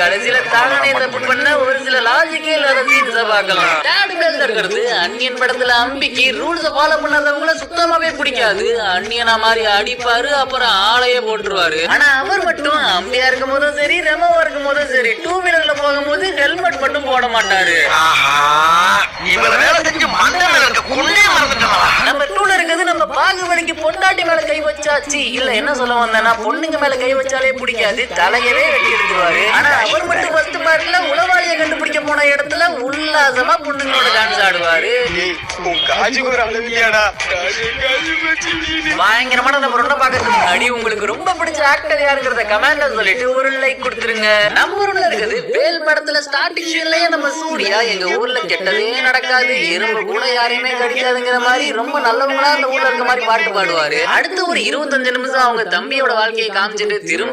கடைசியில தானே தப்பு பண்ண ஒரு சில லாஜிக்கே இல்லாத சீன்ஸ பார்க்கலாம். இருக்கிறது அன்னியன் படத்துல அம்பிக்கு ரூல்ஸ் ஃபாலோ பண்ணாதவங்கள சுத்தமாவே பிடிக்காது. அன்னியனா மாதிரி அடிப்பாரு, அப்புறம் ஆளையே போட்டுருவாரு. ஆனா அவர் மட்டும் அம்பியா இருக்கும் போதும் சரி, ரெமோவா இருக்கும் போதும் சரி, டூ வீலர்ல போகும்போது ஹெல்மெட் மட்டும் போட மாட்டாரு. நம்ம டூல இருக்கிறது நம்ம பாகுபலிக்கு பொண்டாட்டி மேல கை வச்சாச்சு இல்ல, என்ன சொல்ல வந்தேன்னா பொண்ணுங்க மேல கை வச்சாலே பிடிக்காது, தலையவே வெட்டி எடுத்துருவாரு. ஆனா அவர் மட்டும் ஃபர்ஸ்ட் பார்ட்ல உளவாளியை கண்டுபிடிக்க போன இடத்துல உல்லாசமா பொண்ணுங்களோட டான்ஸ் ஆடுவாரு. பயங்கரமான நம்ம ரொண்ட பாக்கிறதுக்கு முன்னாடி உங்களுக்கு ரொம்ப பிடிச்ச ஆக்டர் யாருங்கிறத கமெண்ட்ல சொல்லிட்டு ஒரு லைக் கொடுத்துருங்க. நம்ம ஊர்ல இருக்குது வேல் படத்துல ஸ்டார்டிங் சீன்லயே நம்ம சூர்யா எங்க ஊர்ல கெட்டதே நடக்காது, எறும்பு கூட யாரையுமே கடிக்காதுங்கிற மாதிரி ரொம்ப நல்லவங்களா அந்த ஊர்ல இருக்க மாதிரி பாட்டு பாடுவாரு. அடுத்து ஒரு 25 நிமிஷம் அவங்க தம்பியோட வாழ்க்கையை காமிச்சிட்டு திரும்ப